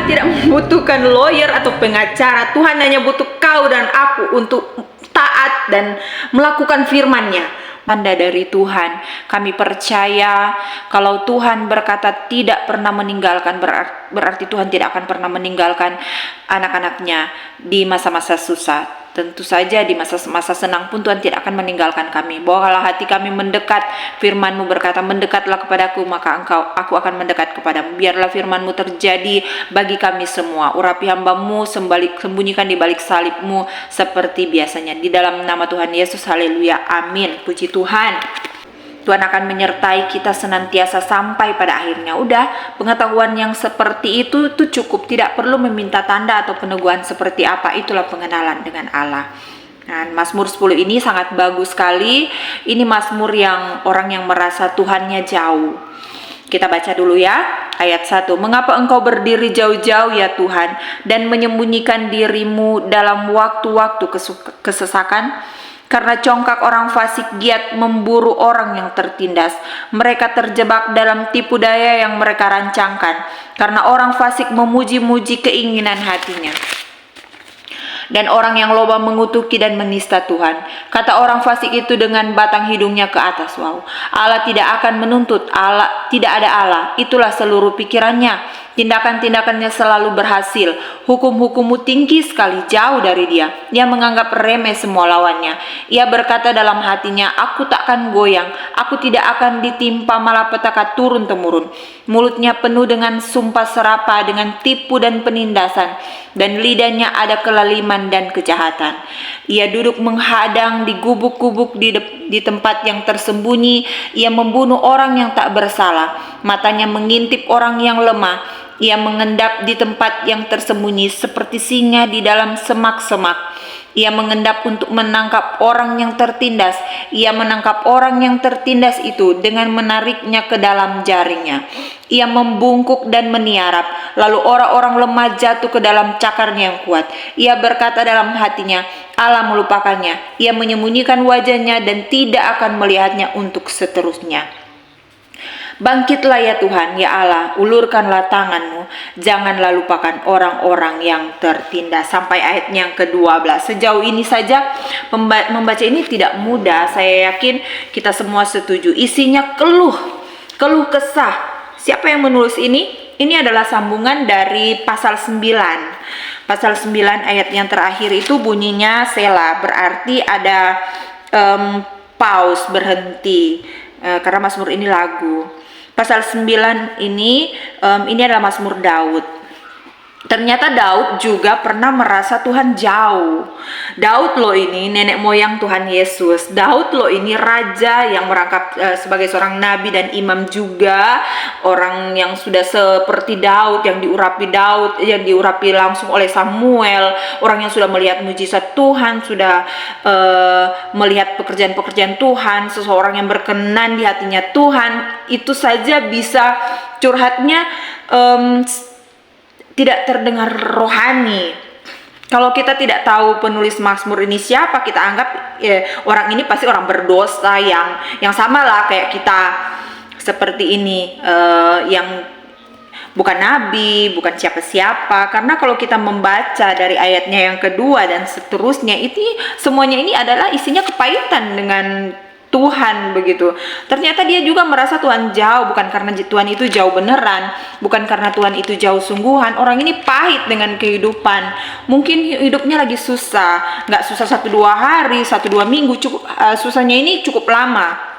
Tuhan tidak membutuhkan lawyer atau pengacara. Tuhan hanya butuh kau dan aku untuk taat dan melakukan firman-Nya. Tanda dari Tuhan, kami percaya kalau Tuhan berkata tidak pernah meninggalkan, berarti Tuhan tidak akan pernah meninggalkan anak-anaknya di masa-masa susah. Tentu saja di masa-masa senang pun Tuhan tidak akan meninggalkan kami. Bawalah hati kami mendekat. Firman-Mu berkata, mendekatlah kepadaku, maka aku akan mendekat kepadamu. Biarlah firman-Mu terjadi bagi kami semua. Urapi hamba-Mu, sembunyikan di balik salib-Mu seperti biasanya. Di dalam nama Tuhan Yesus, haleluya, amin. Puji Tuhan. Tuhan akan menyertai kita senantiasa sampai pada akhirnya. Udah, pengetahuan yang seperti itu cukup, tidak perlu meminta tanda atau peneguhan seperti apa. Itulah pengenalan dengan Allah. Nah, Mazmur 10 ini sangat bagus sekali. Ini Mazmur yang orang yang merasa Tuhannya jauh. Kita baca dulu ya, ayat 1. Mengapa engkau berdiri jauh-jauh ya Tuhan, dan menyembunyikan dirimu dalam waktu-waktu kesesakan? Karena congkak orang fasik giat memburu orang yang tertindas. Mereka terjebak dalam tipu daya yang mereka rancangkan. Karena orang fasik memuji-muji keinginan hatinya. Dan orang yang loba mengutuki dan menista Tuhan. Kata orang fasik itu dengan batang hidungnya ke atas. Wow. Allah tidak akan menuntut. Allah tidak ada Allah. Itulah seluruh pikirannya. Tindakan-tindakannya selalu berhasil. Hukum-hukummu tinggi sekali, jauh dari dia. Dia menganggap remeh semua lawannya. Ia berkata dalam hatinya, aku takkan goyang. Aku tidak akan ditimpa malapetaka turun-temurun. Mulutnya penuh dengan sumpah serapa, dengan tipu dan penindasan. Dan lidahnya ada kelaliman dan kejahatan. Ia duduk menghadang di gubuk-gubuk di tempat yang tersembunyi. Ia membunuh orang yang tak bersalah. Matanya mengintip orang yang lemah. Ia mengendap di tempat yang tersembunyi seperti singa di dalam semak-semak. Ia mengendap untuk menangkap orang yang tertindas. Ia menangkap orang yang tertindas itu dengan menariknya ke dalam jaringnya. Ia membungkuk dan meniarap. Lalu orang-orang lemah jatuh ke dalam cakarnya yang kuat. Ia berkata dalam hatinya, Allah melupakannya. Ia menyembunyikan wajahnya dan tidak akan melihatnya untuk seterusnya. Bangkitlah ya Tuhan, ya Allah, ulurkanlah tangan-Mu, janganlah lupakan orang-orang yang tertindas. Sampai ayat yang ke-12. Sejauh ini saja membaca ini tidak mudah. Saya yakin kita semua setuju. Isinya keluh kesah. Siapa yang menulis ini? Ini adalah sambungan dari pasal 9. Pasal 9 ayat yang terakhir itu bunyinya Selah, berarti ada pause, berhenti, karena Mazmur ini lagu. Pasal 9 ini adalah Mazmur Daud. Ternyata Daud juga pernah merasa Tuhan jauh. Daud loh ini nenek moyang Tuhan Yesus. Daud loh ini raja yang merangkap sebagai seorang nabi dan imam juga. Orang yang sudah seperti Daud, yang diurapi langsung oleh Samuel. Orang yang sudah melihat mujizat Tuhan, sudah melihat pekerjaan-pekerjaan Tuhan. Seseorang yang berkenan di hatinya Tuhan. Itu saja bisa curhatnya tidak terdengar rohani. Kalau kita tidak tahu penulis Mazmur ini siapa, kita anggap orang ini pasti orang berdosa yang sama lah kayak kita, seperti ini, yang bukan nabi, bukan siapa-siapa. Karena kalau kita membaca dari ayatnya yang kedua dan seterusnya, itu semuanya ini adalah isinya kepahitan dengan Tuhan begitu. Ternyata dia juga merasa Tuhan jauh, bukan karena Tuhan itu jauh beneran, bukan karena Tuhan itu jauh sungguhan. Orang ini pahit dengan kehidupan. Mungkin hidupnya lagi susah, nggak susah 1-2 hari, 1-2 minggu, cukup susahnya ini cukup lama.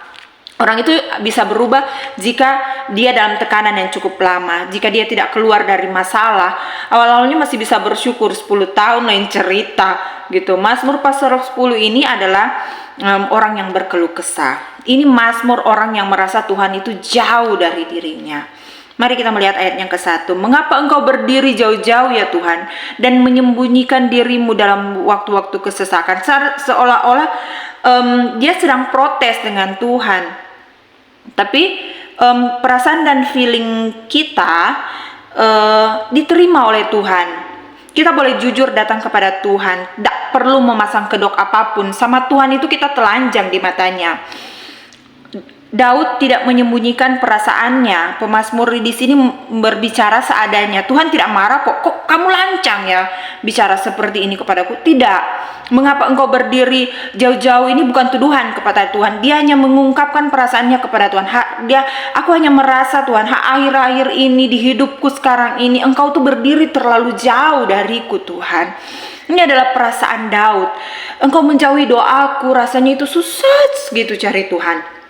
Orang itu bisa berubah jika dia dalam tekanan yang cukup lama, jika dia tidak keluar dari masalah. Awal-awalnya masih bisa bersyukur, 10 tahun lain cerita gitu. Mazmur pasal 10 ini adalah orang yang berkeluh kesah. Ini Mazmur orang yang merasa Tuhan itu jauh dari dirinya. Mari kita melihat ayat yang ke-1. Mengapa engkau berdiri jauh-jauh ya Tuhan, dan menyembunyikan dirimu dalam waktu-waktu kesesakan? Seolah-olah dia sedang protes dengan Tuhan. Tapi perasaan dan feeling kita diterima oleh Tuhan. Kita boleh jujur datang kepada Tuhan, tidak perlu memasang kedok apapun. Sama Tuhan itu kita telanjang di matanya. Daud tidak menyembunyikan perasaannya. Pemazmur di sini berbicara seadanya. Tuhan tidak marah kok. Kok kamu lancang ya bicara seperti ini kepadaku? Tidak. Mengapa engkau berdiri jauh-jauh? Ini bukan tuduhan kepada Tuhan. Dia hanya mengungkapkan perasaannya kepada Tuhan. Aku hanya merasa Tuhan, akhir-akhir ini di hidupku sekarang ini engkau tuh berdiri terlalu jauh dariku Tuhan. Ini adalah perasaan Daud. Engkau menjauhi doaku, rasanya itu susah gitu cari Tuhan.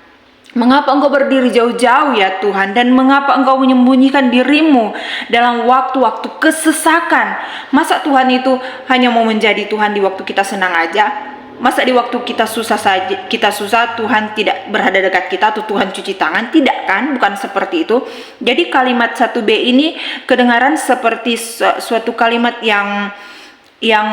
Mengapa engkau berdiri jauh-jauh ya Tuhan? Dan mengapa engkau menyembunyikan dirimu dalam waktu-waktu kesesakan? Masa Tuhan itu hanya mau menjadi Tuhan di waktu kita senang aja? Masa di waktu kita susah saja, Tuhan tidak berada dekat kita atau Tuhan cuci tangan? Tidak kan? Bukan seperti itu. Jadi kalimat 1b ini kedengaran seperti suatu kalimat yang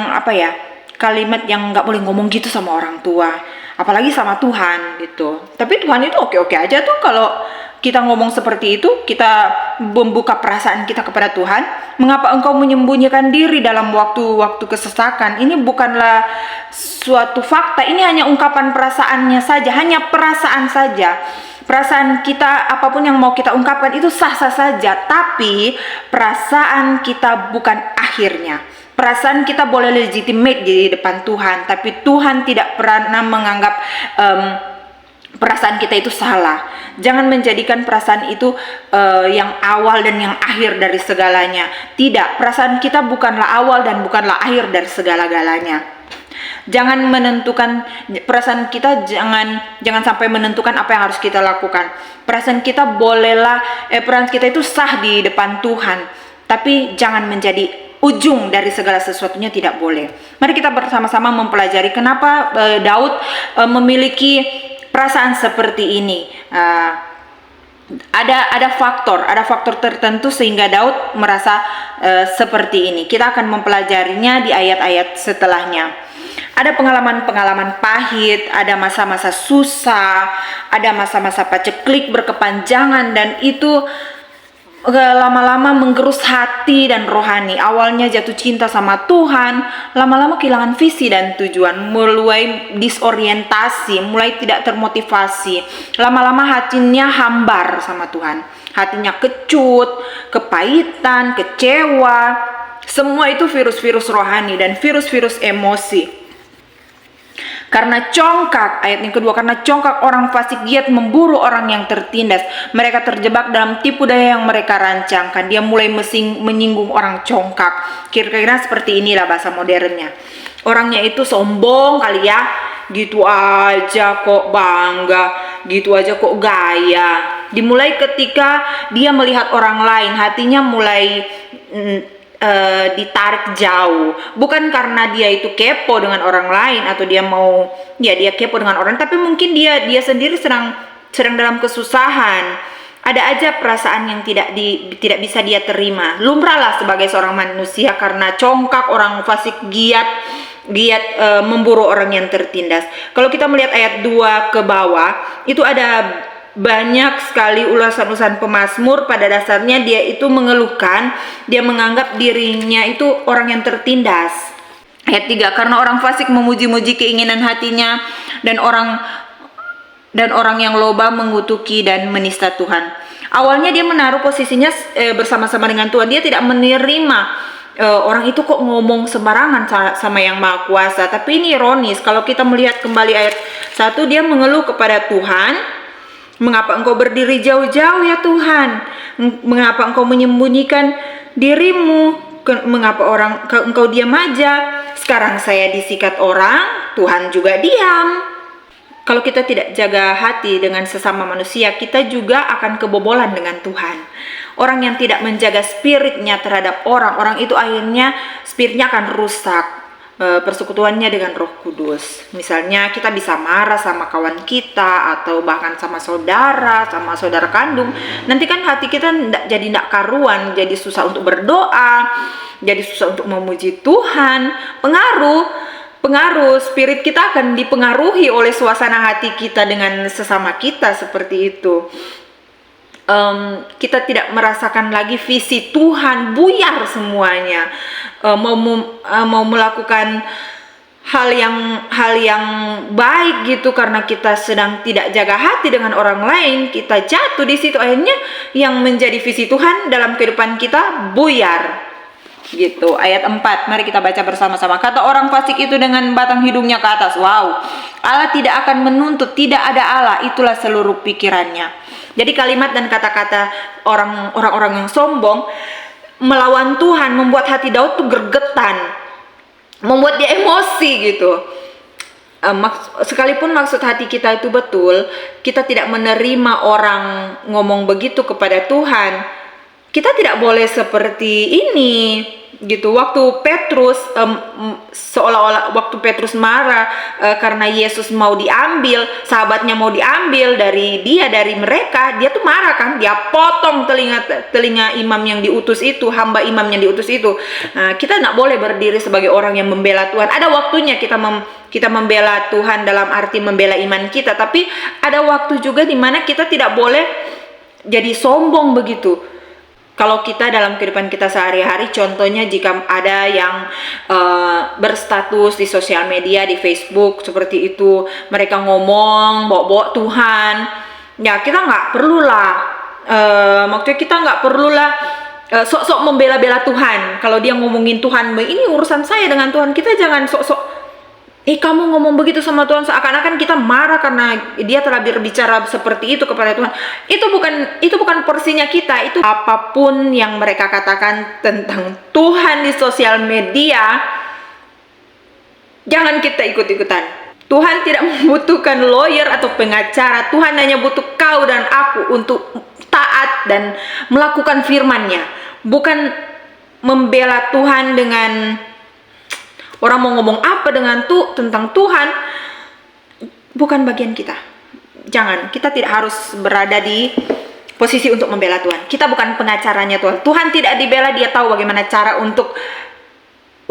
apa ya? Kalimat yang nggak boleh ngomong gitu sama orang tua, apalagi sama Tuhan gitu. Tapi Tuhan itu oke-oke aja tuh kalau kita ngomong seperti itu, kita membuka perasaan kita kepada Tuhan. Mengapa engkau menyembunyikan diri dalam waktu-waktu kesesakan? Ini bukanlah suatu fakta, ini hanya ungkapan perasaannya saja, hanya perasaan saja. Perasaan kita, apapun yang mau kita ungkapkan itu sah-sah saja, tapi perasaan kita bukan akhirnya. Perasaan kita boleh legitimate di depan Tuhan, tapi Tuhan tidak pernah menganggap perasaan kita itu salah. Jangan menjadikan perasaan itu yang awal dan yang akhir dari segalanya. Tidak, perasaan kita bukanlah awal dan bukanlah akhir dari segala-galanya. Jangan menentukan perasaan kita, jangan sampai menentukan apa yang harus kita lakukan. Perasaan kita perasaan kita itu sah di depan Tuhan, tapi jangan menjadi ujung dari segala sesuatunya, tidak boleh. Mari kita bersama-sama mempelajari kenapa Daud memiliki perasaan seperti ini. Ada faktor tertentu sehingga Daud merasa seperti ini. Kita akan mempelajarinya di ayat-ayat setelahnya. Ada pengalaman-pengalaman pahit, ada masa-masa susah, ada masa-masa paceklik berkepanjangan, dan itu lama-lama menggerus hati dan rohani. Awalnya jatuh cinta sama Tuhan, lama-lama kehilangan visi dan tujuan, mulai disorientasi, mulai tidak termotivasi. Lama-lama hatinya hambar sama Tuhan, hatinya kecut, kepahitan, kecewa. Semua itu virus-virus rohani dan virus-virus emosi. Karena congkak, ayat yang kedua, karena congkak orang fasik giat memburu orang yang tertindas. Mereka terjebak dalam tipu daya yang mereka rancangkan. Dia mulai menyinggung orang congkak. Kira-kira seperti inilah bahasa modernnya. Orangnya itu sombong kali ya, gitu aja kok bangga, gitu aja kok gaya. Dimulai ketika dia melihat orang lain, hatinya mulai ditarik jauh, bukan karena dia itu kepo dengan orang lain atau dia kepo dengan orang, tapi mungkin dia sendiri sedang dalam kesusahan. Ada aja perasaan yang tidak bisa dia terima. Lumrahlah sebagai seorang manusia, karena congkak orang fasik giat memburu orang yang tertindas. Kalau kita melihat ayat 2 ke bawah, itu ada banyak sekali ulasan-ulasan pemazmur. Pada dasarnya dia itu mengeluhkan, dia menganggap dirinya itu orang yang tertindas. Ayat 3, karena orang fasik memuji-muji keinginan hatinya, dan orang yang loba mengutuki dan menista Tuhan. Awalnya dia menaruh posisinya bersama-sama dengan Tuhan. Dia tidak menerima orang itu kok ngomong sembarangan sama yang Maha Kuasa. Tapi ini ironis, kalau kita melihat kembali ayat 1, dia mengeluh kepada Tuhan. Mengapa engkau berdiri jauh-jauh ya Tuhan? Mengapa engkau menyembunyikan dirimu? Mengapa engkau diam aja? Sekarang saya disikat orang, Tuhan juga diam. Kalau kita tidak jaga hati dengan sesama manusia, kita juga akan kebobolan dengan Tuhan. Orang yang tidak menjaga spiritnya terhadap orang itu akhirnya spiritnya akan rusak. Persekutuannya dengan Roh Kudus. Misalnya kita bisa marah sama kawan kita, atau bahkan sama saudara kandung. Nanti kan hati kita jadi tidak karuan, jadi susah untuk berdoa, jadi susah untuk memuji Tuhan. Pengaruh spirit kita akan dipengaruhi oleh suasana hati kita dengan sesama kita, seperti itu. Kita tidak merasakan lagi visi Tuhan, buyar semuanya. Mau melakukan hal yang baik gitu, karena kita sedang tidak jaga hati dengan orang lain, kita jatuh di situ, akhirnya yang menjadi visi Tuhan dalam kehidupan kita buyar gitu. Ayat 4, mari kita baca bersama-sama. Kata orang fasik itu dengan batang hidungnya ke atas, wow, Allah tidak akan menuntut, tidak ada Allah, itulah seluruh pikirannya. Jadi kalimat dan kata-kata orang-orang yang sombong melawan Tuhan membuat hati Daud tuh gergetan, membuat dia emosi gitu. Sekalipun maksud hati kita itu betul, kita tidak menerima orang ngomong begitu kepada Tuhan, kita tidak boleh seperti ini gitu. Waktu Petrus seolah-olah waktu Petrus marah karena Yesus mau diambil, sahabatnya mau diambil dari mereka, dia tuh marah kan, dia potong telinga imam yang diutus itu, hamba imam yang diutus itu. Kita nggak boleh berdiri sebagai orang yang membela Tuhan. Ada waktunya kita membela Tuhan dalam arti membela iman kita, tapi ada waktu juga di mana kita tidak boleh jadi sombong begitu. Kalau kita dalam kehidupan kita sehari-hari, contohnya jika ada yang berstatus di sosial media, di Facebook seperti itu, mereka ngomong bawa-bawa Tuhan, ya kita nggak perlulah, maksudnya kita nggak perlulah sok-sok membela-bela Tuhan. Kalau dia ngomongin Tuhan, ini urusan saya dengan Tuhan, kita jangan sok-sok kamu ngomong begitu sama Tuhan, seakan-akan kita marah karena dia telah berbicara seperti itu kepada Tuhan. Itu bukan porsinya kita. Itu apapun yang mereka katakan tentang Tuhan di sosial media, jangan kita ikut-ikutan. Tuhan tidak membutuhkan lawyer atau pengacara. Tuhan hanya butuh kau dan aku untuk taat dan melakukan firman-Nya. Bukan membela Tuhan dengan orang mau ngomong apa tentang Tuhan, bukan bagian kita. Jangan, kita tidak harus berada di posisi untuk membela Tuhan. Kita bukan pengacaranya Tuhan. Tuhan tidak dibela, dia tahu bagaimana cara untuk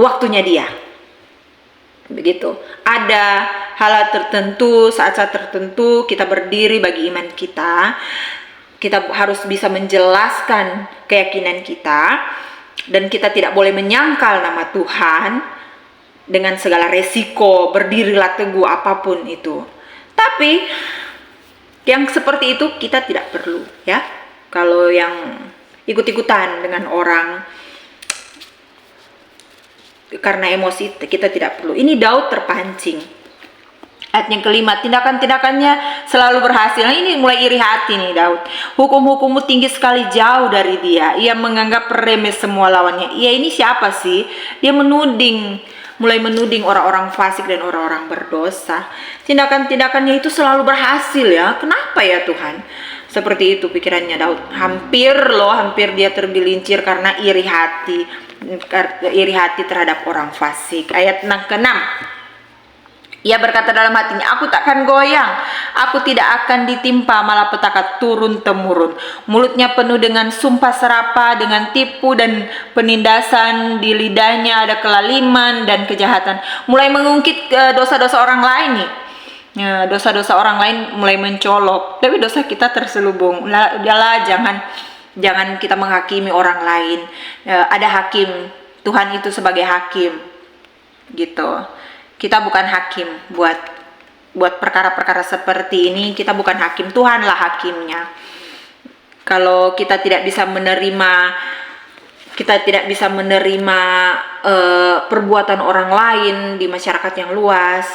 waktunya dia. Begitu. Ada hal tertentu, saat-saat tertentu kita berdiri bagi iman kita. Kita harus bisa menjelaskan keyakinan kita, dan kita tidak boleh menyangkal nama Tuhan dengan segala resiko, berdirilah teguh apapun itu. Tapi yang seperti itu kita tidak perlu, ya. Kalau yang ikut-ikutan dengan orang karena emosi, kita tidak perlu. Ini Daud terpancing. Ayat yang kelima, tindakan-tindakannya selalu berhasil. Nah, ini mulai iri hati nih Daud. Hukum-hukummu tinggi sekali, jauh dari dia. Ia menganggap remeh semua lawannya. Ia ini siapa sih? Dia mulai menuding orang-orang fasik dan orang-orang berdosa. Tindakan-tindakannya itu selalu berhasil, ya. Kenapa ya Tuhan? Seperti itu pikirannya Daud. Hampir dia tergelincir karena iri hati terhadap orang fasik. Ayat ke-6. Ia berkata dalam hatinya, aku takkan goyang, aku tidak akan ditimpa malapetaka turun-temurun. Mulutnya penuh dengan sumpah serapa, dengan tipu dan penindasan. Di lidahnya ada kelaliman dan kejahatan. Mulai mengungkit dosa-dosa orang lain nih. Dosa-dosa orang lain mulai mencolok, tapi dosa kita terselubung. Udahlah, jangan kita menghakimi orang lain. Ada hakim, Tuhan itu sebagai hakim, gitu. Kita bukan hakim buat perkara-perkara seperti ini. Kita bukan hakim, Tuhanlah hakimnya. Kalau kita tidak bisa menerima perbuatan orang lain di masyarakat yang luas,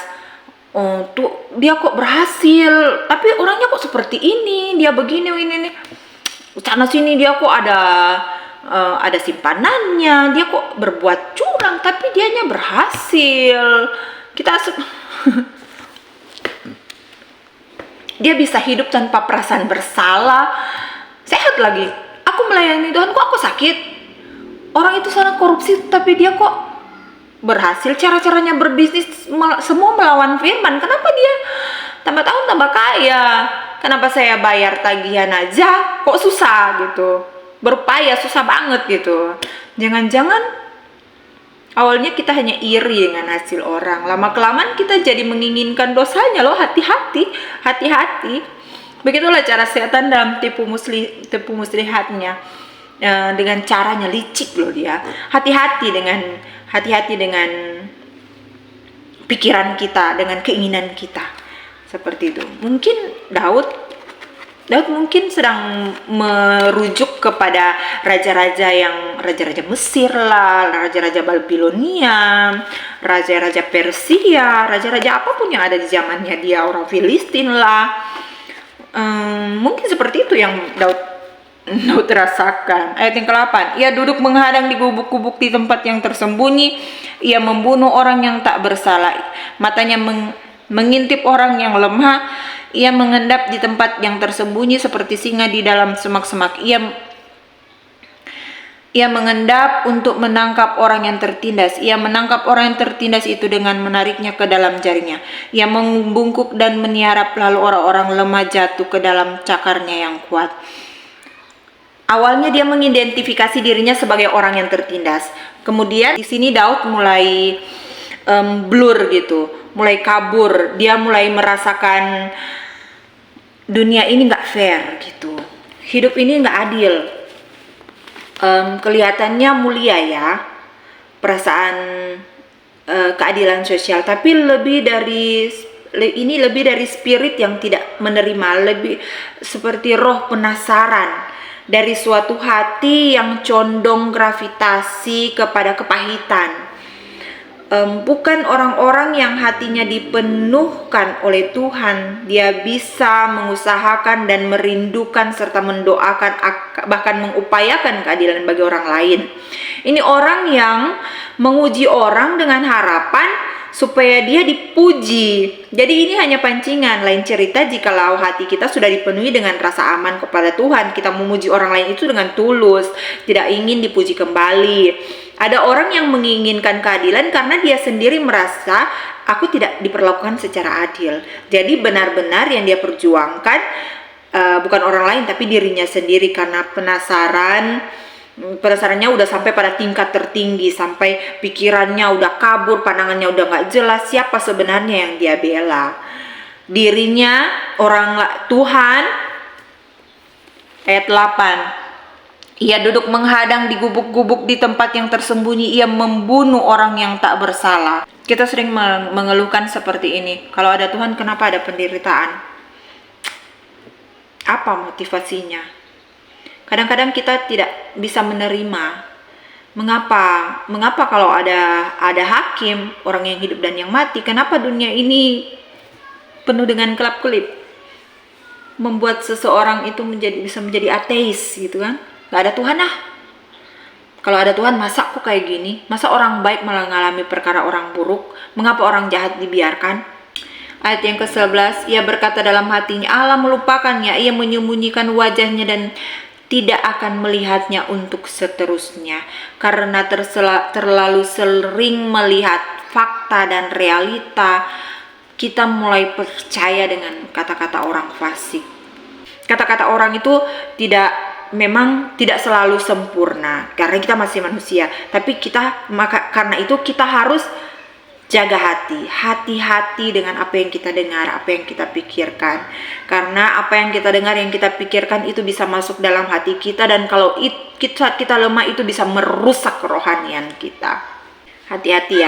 tuh dia kok berhasil, tapi orangnya kok seperti ini, dia begini ini sana sini, dia kok ada simpanannya, dia kok berbuat curang tapi dianya berhasil. Dia bisa hidup tanpa perasaan bersalah, sehat lagi. Aku melayani Tuhan, kok aku sakit? Orang itu sana korupsi tapi dia kok berhasil. Cara-caranya berbisnis semua melawan firman. Kenapa dia tambah tahun tambah kaya? Kenapa saya bayar tagihan aja kok susah gitu? Berupaya susah banget gitu. Jangan-jangan awalnya kita hanya iri dengan hasil orang. Lama-kelamaan kita jadi menginginkan dosanya loh. Hati-hati. Begitulah cara setan dalam tipu muslihatnya. Dengan caranya licik loh dia. Hati-hati dengan pikiran kita, dengan keinginan kita. Seperti itu. Mungkin Daud mungkin sedang merujuk kepada raja-raja Mesir lah, raja-raja Babilonia, raja-raja Persia, raja-raja apapun yang ada di zamannya dia, orang Filistin lah. Mungkin seperti itu yang Daud rasakan. Ayat yang ke-8, ia duduk menghadang di gubuk-gubuk di tempat yang tersembunyi, ia membunuh orang yang tak bersalah, matanya mengintip orang yang lemah, ia mengendap di tempat yang tersembunyi seperti singa di dalam semak-semak. Ia mengendap untuk menangkap orang yang tertindas. Ia menangkap orang yang tertindas itu dengan menariknya ke dalam jaringnya. Ia membungkuk dan meniarap, lalu orang-orang lemah jatuh ke dalam cakarnya yang kuat. Awalnya dia mengidentifikasi dirinya sebagai orang yang tertindas. Kemudian di sini Daud mulai blur gitu, mulai kabur. Dia mulai merasakan dunia ini nggak fair gitu, hidup ini nggak adil. Kelihatannya mulia ya, perasaan keadilan sosial, tapi lebih dari spirit yang tidak menerima, lebih seperti roh penasaran dari suatu hati yang condong gravitasi kepada kepahitan. Bukan orang-orang yang hatinya dipenuhkan oleh Tuhan. Dia bisa mengusahakan dan merindukan serta mendoakan, bahkan mengupayakan keadilan bagi orang lain. Ini orang yang menguji orang dengan harapan supaya dia dipuji. Jadi ini hanya pancingan. Lain cerita jikalau hati kita sudah dipenuhi dengan rasa aman kepada Tuhan, kita memuji orang lain itu dengan tulus, tidak ingin dipuji kembali. Ada orang yang menginginkan keadilan karena dia sendiri merasa aku tidak diperlakukan secara adil. Jadi benar-benar yang dia perjuangkan bukan orang lain tapi dirinya sendiri, karena penasarannya udah sampai pada tingkat tertinggi, sampai pikirannya udah kabur, pandangannya udah gak jelas siapa sebenarnya yang dia bela, dirinya, Tuhan. Ayat 8, ia duduk menghadang di gubuk-gubuk di tempat yang tersembunyi, ia membunuh orang yang tak bersalah. Kita sering mengeluhkan seperti ini, kalau ada Tuhan kenapa ada penderitaan? Apa motivasinya? Kadang-kadang kita tidak bisa menerima. Mengapa kalau ada hakim, orang yang hidup dan yang mati, kenapa dunia ini penuh dengan kelap-kelip? Membuat seseorang itu bisa menjadi ateis gitu kan? Gak ada Tuhan ah. Kalau ada Tuhan, masa kok kayak gini? Masa orang baik malah mengalami perkara orang buruk? Mengapa orang jahat dibiarkan? Ayat yang ke-11, ia berkata dalam hatinya, Allah melupakannya, ia menyembunyikan wajahnya dan tidak akan melihatnya untuk seterusnya. Karena terlalu sering melihat fakta dan realita, kita mulai percaya dengan kata-kata orang fasik. Kata-kata orang itu memang tidak selalu sempurna karena kita masih manusia, tapi karena itu kita harus jaga hati-hati dengan apa yang kita dengar, apa yang kita pikirkan, karena apa yang kita dengar, yang kita pikirkan itu bisa masuk dalam hati kita, dan kalau kita lemah itu bisa merusak kerohanian kita. Hati-hati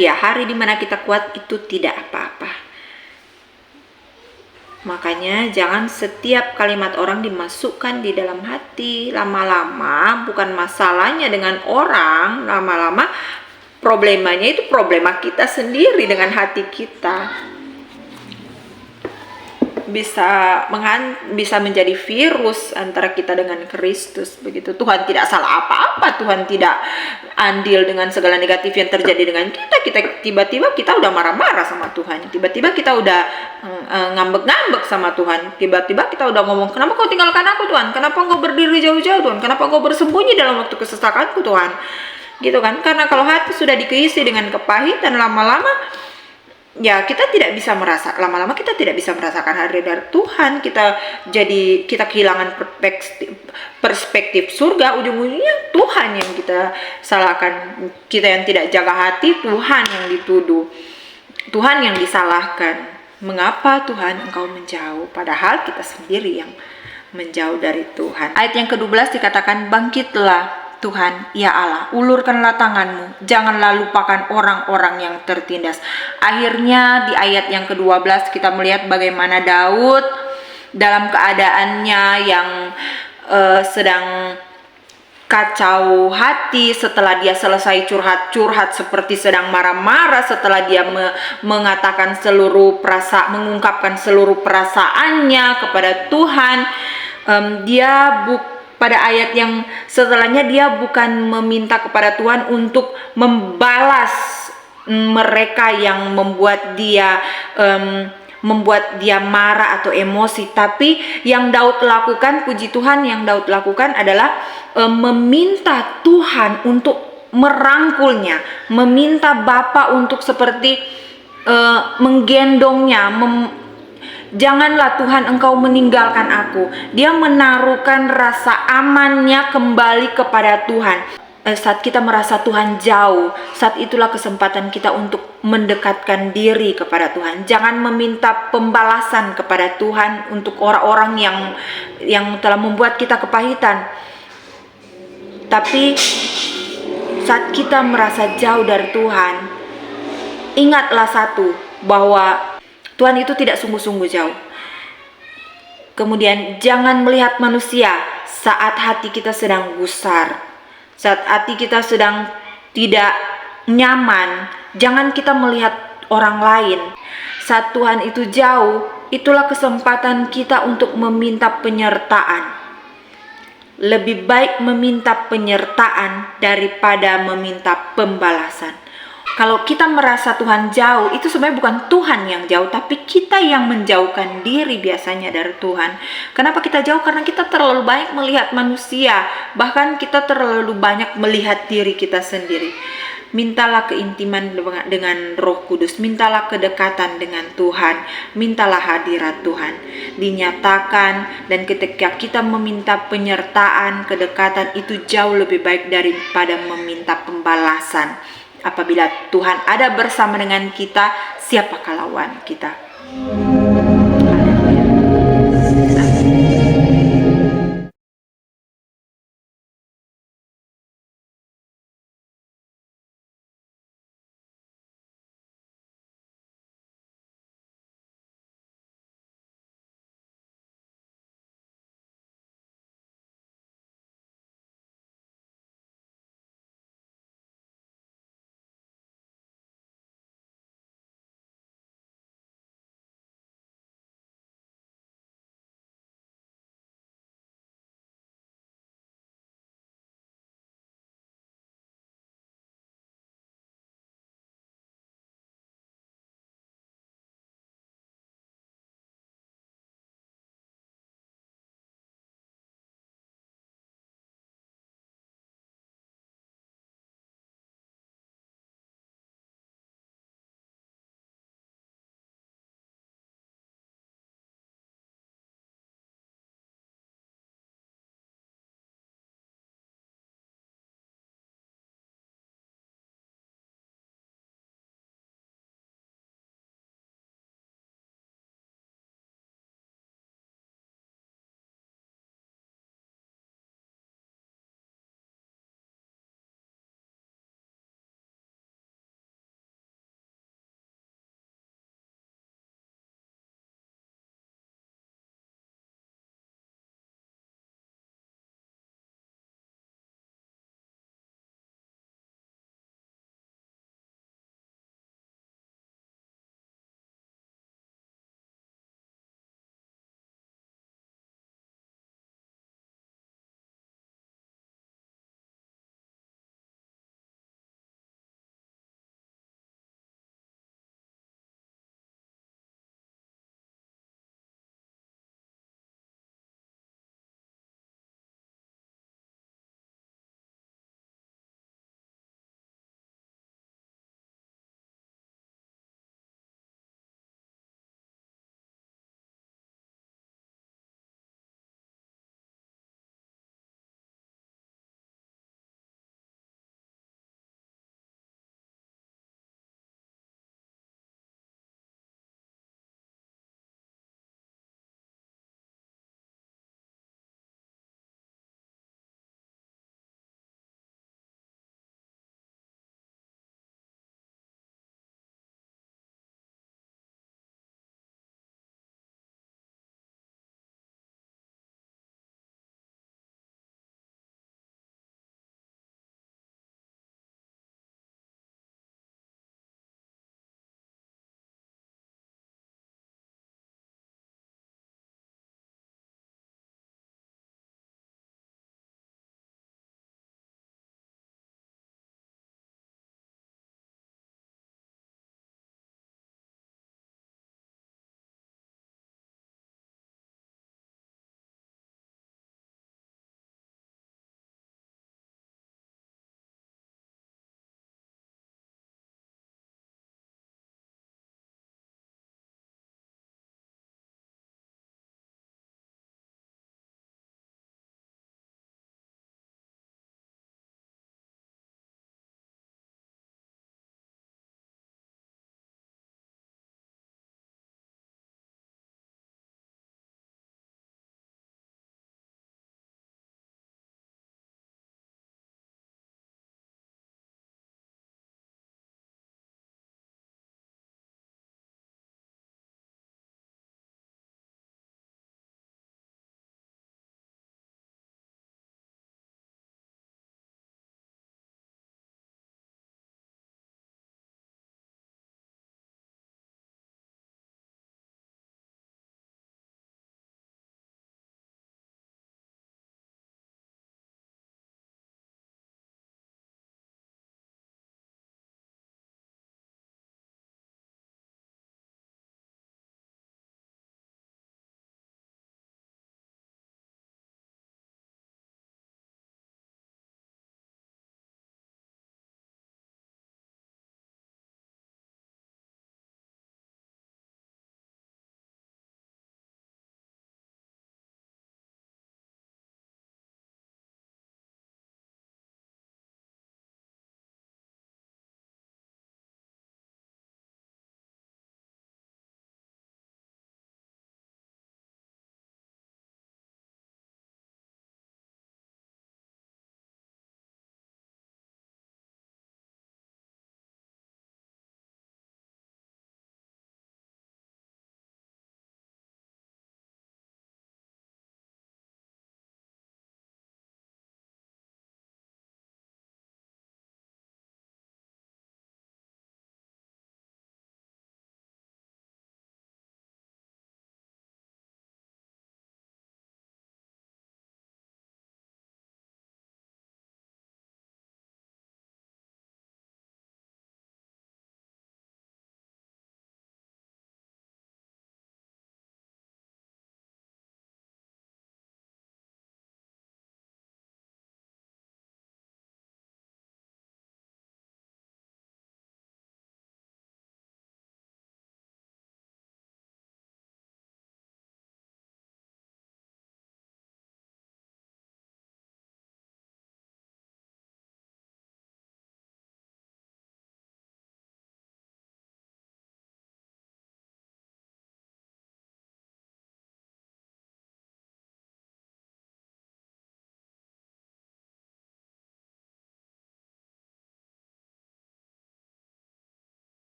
ya, hari dimana kita kuat itu tidak apa-apa. Makanya jangan setiap kalimat orang dimasukkan di dalam hati. Lama-lama bukan masalahnya dengan orang, lama-lama problemanya itu problema kita sendiri dengan hati kita. Bisa menjadi virus antara kita dengan Kristus begitu. Tuhan tidak salah apa-apa, Tuhan tidak andil dengan segala negatif yang terjadi dengan kita. Tiba-tiba kita udah marah-marah sama Tuhan, tiba-tiba kita udah ngambek-ngambek sama Tuhan, tiba-tiba kita udah ngomong, kenapa kau tinggalkan aku Tuhan, kenapa kau berdiri jauh-jauh Tuhan, kenapa kau bersembunyi dalam waktu kesesakanku Tuhan, gitu kan. Karena kalau hati sudah diisi dengan kepahitan, lama-lama ya kita tidak bisa merasakan hadirat Tuhan. Kita kehilangan perspektif surga. Ujung-ujungnya Tuhan yang kita salahkan, kita yang tidak jaga hati, Tuhan yang dituduh, Tuhan yang disalahkan. Mengapa Tuhan engkau menjauh, padahal kita sendiri yang menjauh dari Tuhan. Ayat yang ke-12 dikatakan, bangkitlah, Tuhan, ya Allah, ulurkanlah tanganmu, janganlah lupakan orang-orang yang tertindas. Akhirnya di ayat yang ke-12 kita melihat bagaimana Daud dalam keadaannya yang sedang kacau hati setelah dia selesai curhat-curhat seperti sedang marah-marah, setelah dia mengatakan mengungkapkan seluruh perasaannya kepada Tuhan. Pada ayat yang setelahnya dia bukan meminta kepada Tuhan untuk membalas mereka yang membuat dia marah atau emosi, tapi yang Daud lakukan, puji Tuhan, yang Daud lakukan adalah meminta Tuhan untuk merangkulnya, meminta Bapa untuk seperti menggendongnya. Janganlah Tuhan engkau meninggalkan aku. Dia menaruhkan rasa amannya kembali kepada Tuhan. Saat kita merasa Tuhan jauh, saat itulah kesempatan kita untuk mendekatkan diri kepada Tuhan. Jangan meminta pembalasan kepada Tuhan untuk orang-orang yang telah membuat kita kepahitan. Tapi saat kita merasa jauh dari Tuhan, ingatlah satu, bahwa Tuhan itu tidak sungguh-sungguh jauh. Kemudian jangan melihat manusia saat hati kita sedang gusar, saat hati kita sedang tidak nyaman. Jangan kita melihat orang lain. Saat Tuhan itu jauh, itulah kesempatan kita untuk meminta penyertaan. Lebih baik meminta penyertaan daripada meminta pembalasan. Kalau kita merasa Tuhan jauh, itu sebenarnya bukan Tuhan yang jauh, tapi kita yang menjauhkan diri biasanya dari Tuhan. Kenapa kita jauh? Karena kita terlalu banyak melihat manusia, bahkan kita terlalu banyak melihat diri kita sendiri. Mintalah keintiman dengan Roh Kudus, mintalah kedekatan dengan Tuhan, mintalah hadirat Tuhan dinyatakan. Dan ketika kita meminta penyertaan, kedekatan, itu jauh lebih baik daripada meminta pembalasan. Apabila Tuhan ada bersama dengan kita, siapakah lawan kita?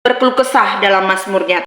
berkeluh kesah dalam mazmurnya.